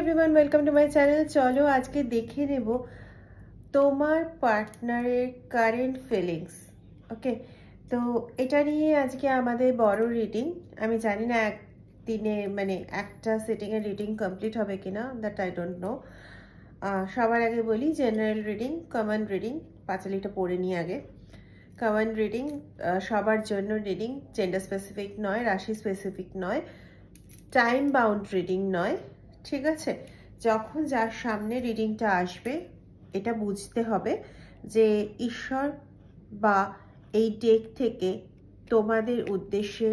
Everyone, welcome to my channel. চলো আজকে দেখে নেব তোমার পার্টনারের কারেন্ট ফিলিংস। ওকে, তো এটা নিয়ে আজকে আমাদের বড় রিডিং। আমি জানি না একদিনে মানে একটা সিটিংয়ে রিডিং কমপ্লিট হবে কিনা, দ্যাট আই ডোন্ট নো। সবার আগে বলি, জেনারেল রিডিং, কমন রিডিং, পাঁচালিটা পড়ে নিই আগে। কমন রিডিং সবার জন্য রিডিং, জেন্ডার স্পেসিফিক নয়, রাশি স্পেসিফিক নয়, টাইম বাউন্ড রিডিং নয়, ঠিক আছে? যখন যার সামনে রিডিংটা আসবে এটা বুঝতে হবে যে ঈশ্বর বা এই ডেক থেকে তোমাদের উদ্দেশ্যে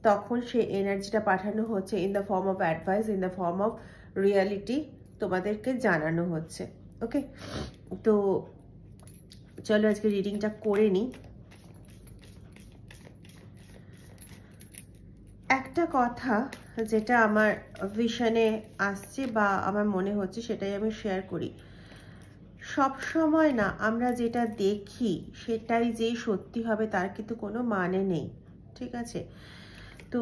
তখন সে এনার্জিটা পাঠানো হচ্ছে in the form of advice, in the form of reality তোমাদেরকে জানানো হচ্ছে। ওকে, তো চলো আজকে রিডিংটা করে নিই। একটা কথা যেটা আমার ভিশনে আসছে বা আমার মনে হচ্ছে সেটাই আমি শেয়ার করি। সব সময় না আমরা যেটা দেখি সেটাই যে সত্যি হবে তার কিন্তু কোনো মানে নেই, ঠিক আছে? তো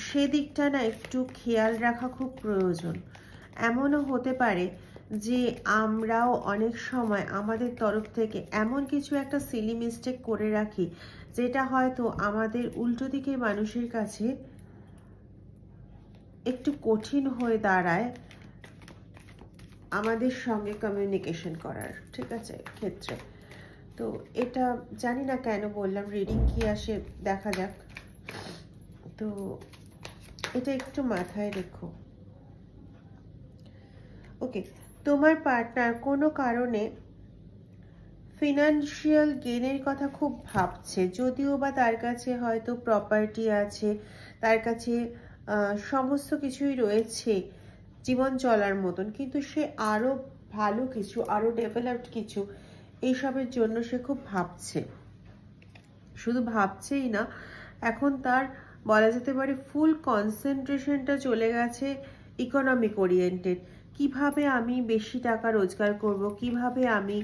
সেদিকটা না একটু খেয়াল রাখা খুব প্রয়োজন। এমনও হতে পারে যে আমরাও অনেক সময় আমাদের তরফ থেকে এমন কিছু একটা সিলি মিস্টেক করে রাখি যেটা হয়তো আমাদের উল্টো দিকের মানুষের কাছে একটু কঠিন হয়ে দাঁড়ায় আমাদের সঙ্গে কমিউনিকেশন করার, ঠিক আছে, ক্ষেত্রে। তো এটা জানি না কেন বললাম, রিডিং কি আসে দেখা যাক। তো এটা একটু মাথায় রেখো। ওকে, তোমার পার্টনার কোনো কারণে ফিনান্সিয়াল গেনের কথা খুব ভাবছে, যদিও বা তার কাছে হয়তো প্রপার্টি আছে, তার কাছে সমস্ত কিছুই রয়েছে জীবন চলার মতন, কিন্তু সে আরো ভালো কিছু, আরো ডেভেলপড কিছু এইসবের জন্য সে খুব ভাবছে। শুধু ভাবছেই না, এখন তার বলা যেতে পারে ফুল কনসেন্ট্রেশনটা চলে গেছে ইকোনমিক ওরিয়েন্টেড। কিভাবে আমি বেশি টাকা রোজগার করব, কিভাবে আমি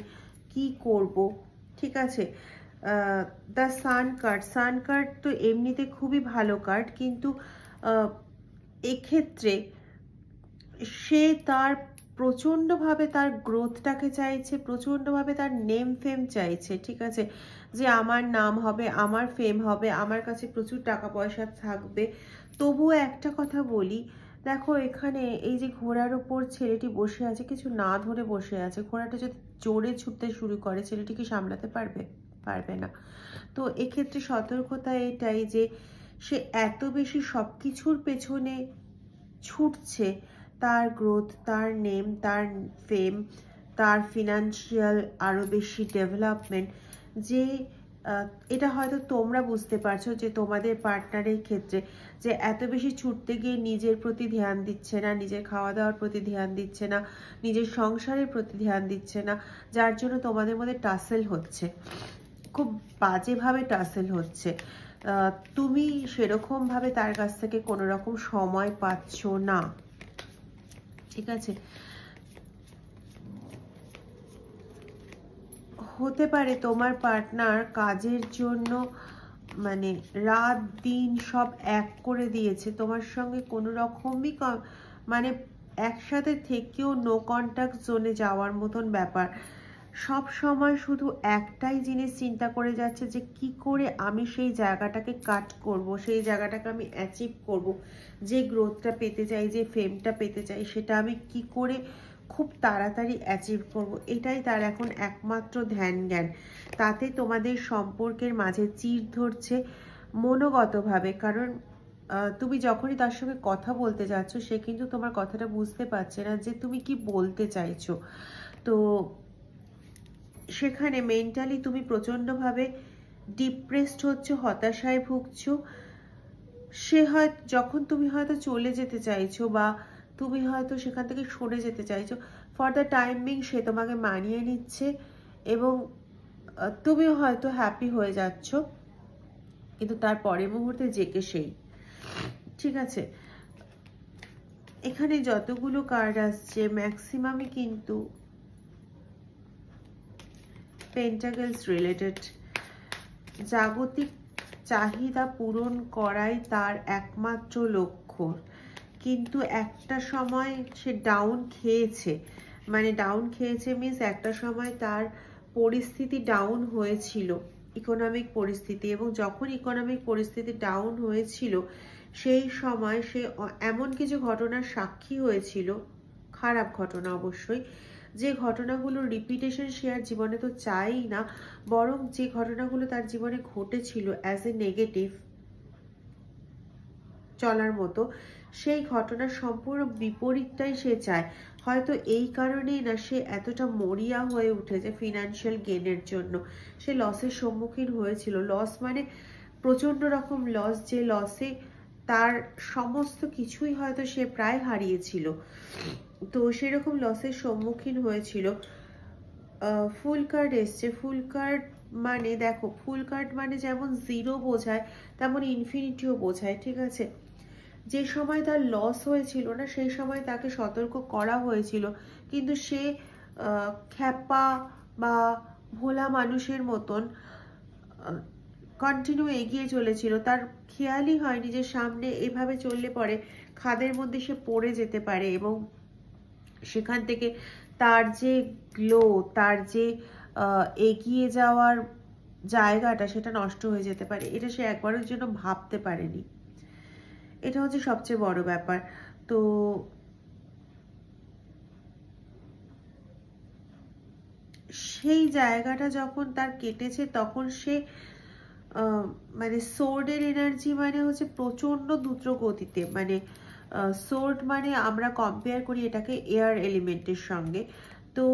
কি করব, ঠিক আছে? দ্য সান কার্ড তো এমনিতে খুবই ভালো কার্ড, কিন্তু এক্ষেত্রে সে তার প্রচণ্ডভাবে তার গ্রোথটাকে চাইছে, প্রচণ্ডভাবে তার নেম ফেম চাইছে, ঠিক আছে? যে আমার নাম হবে, আমার ফেম হবে, আমার কাছে প্রচুর টাকা পয়সা থাকবে। তবুও একটা কথা বলি, দেখো এখানে এই যে ঘোড়ার ওপর ছেলেটি বসে আছে, কিছু না ধরে বসে আছে, ঘোড়াটা যদি জোরে ছুটতে শুরু করে ছেলেটি কি সামলাতে পারবে? পারবে না। তো এক্ষেত্রে সতর্কতা এটাই যে সে এত বেশি সবকিছুর পেছনে ছুটছে, তার গ্রোথ, তার নেম, তার ফেম, তার ফিনান্সিয়াল আরো বেশি ডেভেলপমেন্ট, যে এটা হয়তো তোমরা বুঝতে পারছো যে তোমাদের পার্টনারের ক্ষেত্রে যে এত বেশি ছুটতে গিয়ে নিজের প্রতি ধ্যান দিচ্ছে না, নিজের খাওয়া দাওয়ার প্রতি ধ্যান দিচ্ছে না, নিজের সংসারের প্রতি ধ্যান দিচ্ছে না, যার জন্য তোমাদের মধ্যে টাসেল হচ্ছে, খুব বাজেভাবে টাসেল হচ্ছে। তুমি সেরকম ভাবে তার কাছ থেকে কোনো রকম সময় পাচ্ছ না, ঠিক আছে? হতে পারে তোমার পার্টনার কাজের জন্য মানে রাত দিন সব এক করে দিয়েছে, তোমার সঙ্গে কোনো রকমই মানে একসাথে থেকেও নো কন্ট্যাক্ট জোনে যাওয়ার মতন ব্যাপার। সব সময় শুধু একটাই জিনিস চিন্তা করে যাচ্ছে যে কি করে আমি সেই জায়গাটাকে কাট করব, সেই জায়গাটাকে আমি অ্যাচিভ করব, যে গ্রোথটা পেতে চাই, যে ফেমটা পেতে চাই, সেটা আমি কি করে খুব তাড়াতাড়ি অ্যাচিভ করব, এটাই তার এখন একমাত্র ধ্যান জ্ঞান। তাতে তোমাদের সম্পর্কের মাঝে চিড় ধরছে মনোগতভাবে, কারণ তুমি যখনই তার সঙ্গে কথা বলতে যাচ্ছ সে কিন্তু তোমার কথাটা বুঝতে পারছে না যে তুমি কি বলতে চাইছো। তো সেখানে মেন্টালি তুমি প্রচন্ডভাবে ডিপ্রেসড হচ্ছ, হতাশায় ভুগছো। সে হয় যখন তুমি হয়তো চলে যেতে চাইছো বা তুমি হয়তো সেখান থেকে সরে যেতে চাইছো, ফর দ্য টাইমিং সে তোমাকে মানিয়ে নিচ্ছে এবং তুমিও হয়তো হ্যাপি হয়ে যাচ্ছ, কিন্তু তার পরের মুহূর্তে জেকে সেই, ঠিক আছে? এখানে যতগুলো কার্ড আসছে ম্যাক্সিমামই কিন্তু পেন্টাকেলস রিলেটেড। জাগতিক চাহিদা পূরণ করাই তার একমাত্র লক্ষ্য, কিন্তু একটা সময় সে ডাউন খেয়েছে, মানে ডাউন খেয়েছে মিনস একটা সময় তার পরিস্থিতি ডাউন হয়েছিল, ইকোনমিক পরিস্থিতি, এবং যখন ইকোনমিক পরিস্থিতি ডাউন হয়েছিল সেই সময় সে এমন কিছু ঘটনার সাক্ষী হয়েছিল, খারাপ ঘটনা অবশ্যই, যে ঘটনাগুলো রিপিটেশন সে আর জীবনে তো চাই না, বরং যে ঘটনাগুলো তার জীবনে ঘটেছিল অ্যাজ এ নেগেটিভ চলার মতো, সেই ঘটনার সম্পূর্ণ বিপরীতটাই সে চায়। হয়তো এই কারণেই না সে এতটা মরিয়া হয়ে উঠেছে ফিনান্সিয়াল গেনের জন্য। সে লসের সম্মুখীন হয়েছিল, লস মানে প্রচন্ড রকম লস, যে লসে তার সমস্ত কিছুই হয়তো সে প্রায় হারিয়েছিল। তো সেরকম লসের সম্মুখীন হয়েছিল। ফুল কার্ড এসছে, ফুল কার্ড মানে দেখো, ফুল কার্ড মানে যেমন জিরো বোঝায় তেমন ইনফিনিটিও বোঝায়, ঠিক আছে। যে সময় তার লস হয়েছিল না সেই সময় তাকে সতর্ক করা হয়েছিল, কিন্তু সে খ্যাপা বা ভোলা মানুষের মতন কন্টিনিউ এগিয়ে চলেছিল। তার খেয়ালই হয়নি যে সামনে এভাবে চললে পরে খাদের মধ্যে সে পড়ে যেতে পারে, এবং সেখান থেকে তার যে গ্লো, তার যে এগিয়ে যাওয়ার জায়গাটা সেটা নষ্ট হয়ে যেতে পারে। এটা সে একবারের জন্য ভাবতে পারেনি। এটা হচ্ছে সবচেয়ে বড় ব্যাপার। তো সেই জায়গাটা যখন তার কেটেছে তখন সে মানে সোর্ডের এনার্জি মানে হচ্ছে প্রচন্ড দ্রুত গতিতে, মানে সোর্ড মানে আমরা কম্পেয়ার করি এটাকে এয়ার এলিমেন্টের সঙ্গে, তো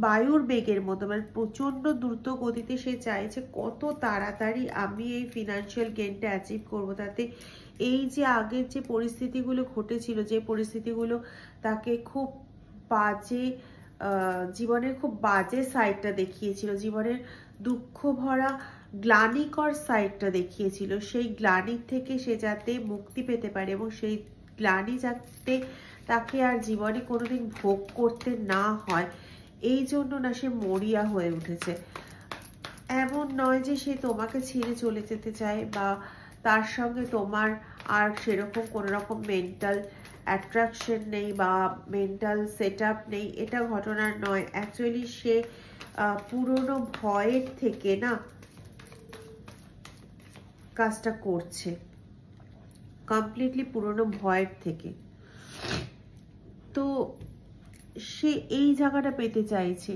বায়ুর বেগের মতো, মানে প্রচন্ড দ্রুত গতিতে সে চাইছে কত তাড়াতাড়ি আমি এই ফিনান্সিয়াল গেইনটা অ্যাচিভ করবো, তাতে এই যে আগের যে পরিস্থিতিগুলো ঘটেছিল, যে পরিস্থিতিগুলো তাকে খুব বাজে জীবনের খুব বাজে সাইডটা দেখিয়েছিল, জীবনের দুঃখ ভরা গ্লানিকর সাইডটা দেখিয়েছিল, সেই গ্লানির থেকে সে যাতে মুক্তি পেতে পারে এবং সেই গ্লানি যাতে তাকে আর জীবনে কোনোদিন ভোগ করতে না হয়, এই জন্য না সে মরিয়া হয়ে উঠেছে। এমন নয় যে সে তোমাকে ছেড়ে চলে যেতে চায় বা তার সঙ্গে তোমার আর সেরকম কোনো রকম মেন্টাল অ্যাট্রাকশন নেই বা মেন্টাল সেট আপ নেই, এটা ঘটনার নয়। অ্যাকচুয়ালি সে পুরনো ভয়ের থেকে না কাজটা করছে, কমপ্লিটলি পুরনো ভয়ের থেকে। তো সে এই জায়গাটা পেতে চাইছে,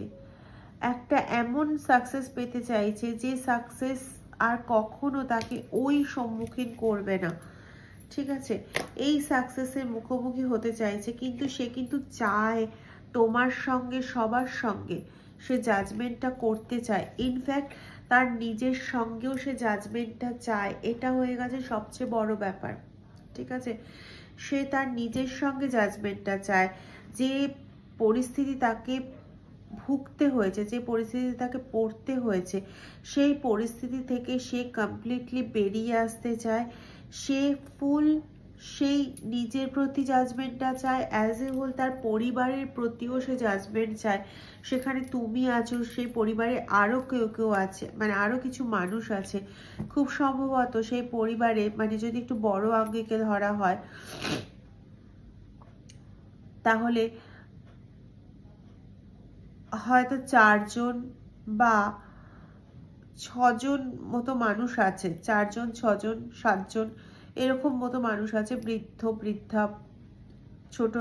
একটা এমন সাকসেস পেতে চাইছে যে সাকসেস আর কখনো তাকে ওই সম্মুখীন করবে না, ঠিক আছে। এই সাকসেসের মুখোমুখি হতে চাইছে, কিন্তু সে কিন্তু চায় তোমার সঙ্গে সবার সঙ্গে সে জাজমেন্টটা করতে চায়, ইনফ্যাক্ট তার নিজের সঙ্গেও সে জাজমেন্টটা চায়। এটা হয়ে গেছে সবচেয়ে বড় ব্যাপার, ঠিক আছে। সে তার নিজের সঙ্গে জাজমেন্টটা চায়। যে পরিস্থিতি তাকে ভুগতে হয়েছে, যে পরিস্থিতি তাকে পড়তে হয়েছে, সেই পরিস্থিতি থেকে সে কমপ্লিটলি বেরিয়ে আসতে চায়। সে ফুল সেই নিজের প্রতি জাজমেন্টটা চায়, অ্যাজ এ হোল তার পরিবারের প্রতিও সে জাজমেন্ট চায়। সেখানে তুমি আছো, সেই পরিবারে আরো কেউ আছে, মানে আরো কিছু মানুষ আছে, খুব সম্ভবত সেই পরিবারে, মানে যদি একটু বড় আঙ্গিকে ধরা হয় তাহলে হয়তো 4 জন বা 6 জন মতো মানুষ আছে, 4 জন 6 জন 7 জন এরকম মতো মানুষ আছে, বৃদ্ধ বৃদ্ধা, ছোট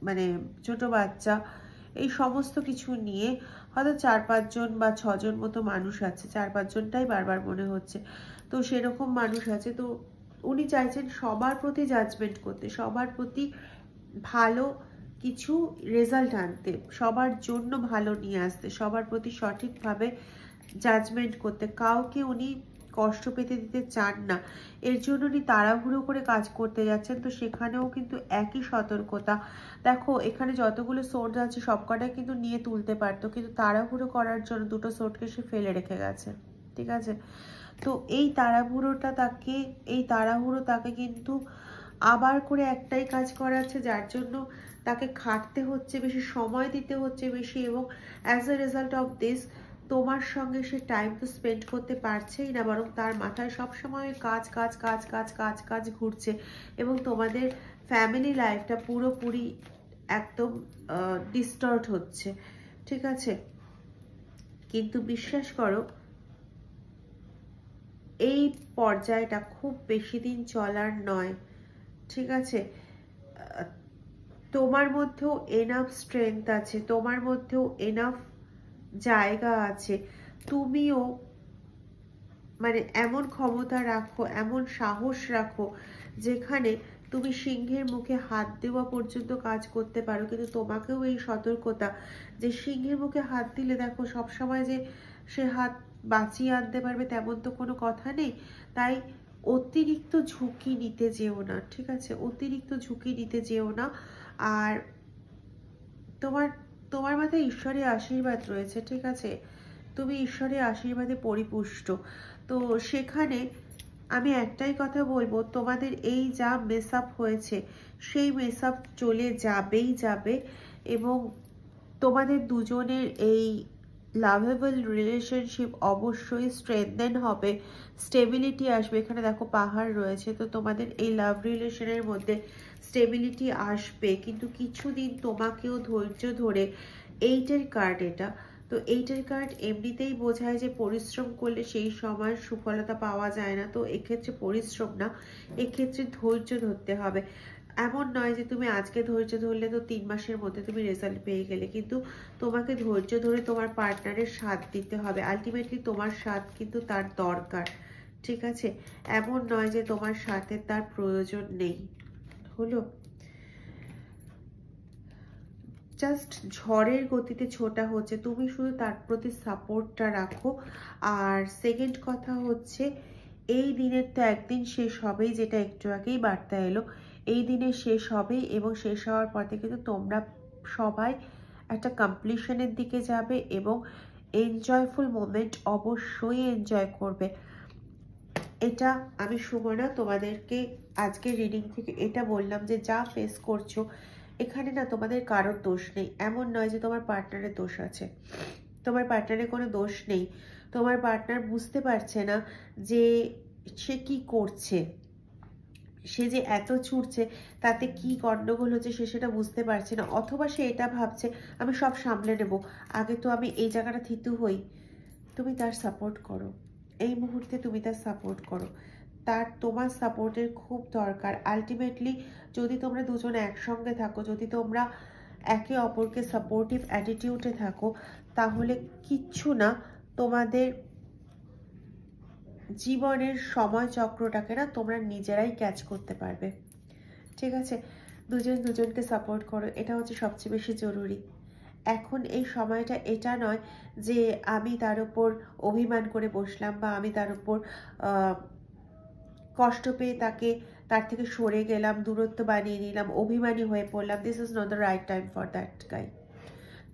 মানে ছোট বাচ্চা, এই সমস্ত কিছু নিয়ে হয়তো 4-5 জন বা 6 জন মতো মানুষ আছে, 4-5 জনটাই বারবার মনে হচ্ছে। তো সেরকম মানুষ আছে। তো উনি চাইছেন সবার প্রতি জাজমেন্ট করতে, সবার প্রতি ভালো কিছু রেজাল্ট আনতে, সবার জন্য ভালো নিয়ে আসতে, সবার প্রতি সঠিকভাবে জাজমেন্ট করতে। কাউকে উনি কষ্ট পেতে দিতে চান না, এর জন্য উনি তাড়াহুড়ো করে কাজ করতে যাচ্ছেন। তো সেখানেও কিন্তু একই সতর্কতা। দেখো এখানে যতগুলো সোর্ড আছে সবকটাই কিন্তু নিয়ে তুলতে পারতো, কিন্তু তাড়াহুড়ো করার জন্য দুটো সোর্ডকে সে ফেলে রেখে গেছে, ঠিক আছে। তো এই তাড়াহুড়ো তাকে কিন্তু আবার করে একটাই কাজ করাচ্ছে, যার জন্য তাকে খাটতে হচ্ছে বেশি, সময় দিতে হচ্ছে বেশি, এবং as a result of this তোমার সঙ্গে সে টাইম তো স্পেন্ড করতে পারছেই না, বরং তার মাথায় সবসময় কাজ কাজ কাজ কাজ কাজ কাজ ঘুরছে, এবং তোমাদের ফ্যামিলি লাইফটা পুরোপুরি একদম ডিস্টর্ট হচ্ছে, ঠিক আছে? কিন্তু বিশ্বাস করো, এই পর্যায়টা খুব বেশি দিন চলার নয়, ঠিক আছে? তোমার মধ্যেও এনাফ স্ট্রেংথ আছে, তোমার মধ্যেও এনাফ জায়গা আছে, তুমিও মানে এমন ক্ষমতা রাখো, এমন সাহস রাখো, যেখানে তুমি সিংহের মুখে হাত দেওয়া পর্যন্ত কাজ করতে পারো। কিন্তু তোমাকেও এই সতর্কতা, যে সিংহের মুখে হাত দিলে দেখো সবসময় যে সে হাত বাঁচিয়ে আনতে পারবে তেমন তো কোনো কথা নেই। তাই অতিরিক্ত ঝুঁকি নিতে যেও না, ঠিক আছে? অতিরিক্ত ঝুঁকি নিতে যেও না। আর তোমার তোমার মাথায় ঈশ্বরের আশীর্বাদ রয়েছে, ঠিক আছে? তুমি ঈশ্বরের আশীর্বাদে পরিপুষ্ট। তো সেখানে আমি একটাই কথা বলবো, তোমাদের এই যা মেস আপ হয়েছে সেই মেস আপ চলে যাবেই যাবে, এবং তোমাদের দুজনের এই লাভেবল রিলেশনশিপ অবশ্যই স্ট্রেনদেন হবে, স্টেবিলিটি আসবে। এখানে দেখো পাহাড় রয়েছে, তো তোমাদের এই লাভ রিলেশনের মধ্যে স্টেবিলিটি আসবে, কিন্তু কিছুদিন তোমাকেও ধৈর্য ধরে, এইটের কার্ড এটা, তো এইটের কার্ড এমনিতেই বোঝায় যে পরিশ্রম করলে সেই সময় সুফলতা পাওয়া যায় না। তো এক্ষেত্রে পরিশ্রম না, এক্ষেত্রে ধৈর্য ধরতে হবে। এমন নয় যে তুমি আজকে ধৈর্য ধরলে তো 3 মাসের মধ্যে তুমি রেজাল্ট পেয়ে গেলে, কিন্তু তোমাকে ধৈর্য ধরে তোমার পার্টনারের সাথ দিতে হবে। আলটিমেটলি তোমার সাথ কিন্তু তার দরকার, ঠিক আছে? এমন নয় যে তোমার সাথে তার প্রয়োজন নেই। হলো, জাস্ট ঝড়ের গতিতে ছোটা হচ্ছে, তুমি শুধু তার প্রতি সাপোর্টটা রাখো। আর সেকেন্ড কথা হচ্ছে, এই দিনের তো একদিন শেষ হবেই, যেটা একটু আগেই বার্তা এলো, এই দিনে শেষ হবেই, এবং শেষ হওয়ার পর থেকে কিন্তু তোমরা সবাই একটা কমপ্লিশনের দিকে যাবে, এবং এনজয়ফুল মোমেন্ট অবশ্যই এনজয় করবে। এটা আমি সুমনা তোমাদেরকে আজকে রিডিং থেকে এটা বললাম, যে যা ফেস করছো এখানে না তোমাদের কারোর দোষ নেই। এমন নয় যে তোমার পার্টনারের দোষ আছে, তোমার পার্টনারের কোনো দোষ নেই। তোমার পার্টনার বুঝতে পারছে না যে সে কি করছে, সে যে এত ছুটছে তাতে কি গন্ডগোল হচ্ছে সে সেটা বুঝতে পারছে না, অথবা সে এটা ভাবছে আমি সব সামলে নেব, আগে তো আমি এই জায়গাটা থিতু হই। তুমি তার সাপোর্ট করো, এই মুহূর্তে তুমি তার সাপোর্ট করো, তার তোমার সাপোর্টের খুব দরকার। আলটিমেটলি যদি তোমরা দুজনে একসঙ্গে থাকো, যদি তোমরা একে অপরকে সাপোর্টিভ অ্যাটিটিউডে থাকো, তাহলে কিচ্ছু না তোমাদের জীবনের সময় চক্রটাকে না তোমরা নিজেরাই ক্যাচ করতে পারবে, ঠিক আছে? দুজন দুজনকে সাপোর্ট করো, এটা হচ্ছে সবচেয়ে বেশি জরুরি। এখন এই সময়টা এটা নয় যে আমি তার উপর অভিমান করে বসলাম, বা আমি তার উপর কষ্ট পেয়ে তার থেকে সরে গেলাম, দূরত্ব বানিয়ে নিলাম, অভিমানী হয়ে পড়লাম। This is not the right time for that guy,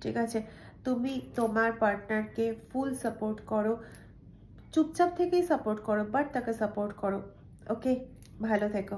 ঠিক আছে? তুমি তোমার পার্টনারকে ফুল সাপোর্ট করো, চুপচাপ থেকেই সাপোর্ট করো, বাট তাকে সাপোর্ট করো। ওকে, ভালো থেকো।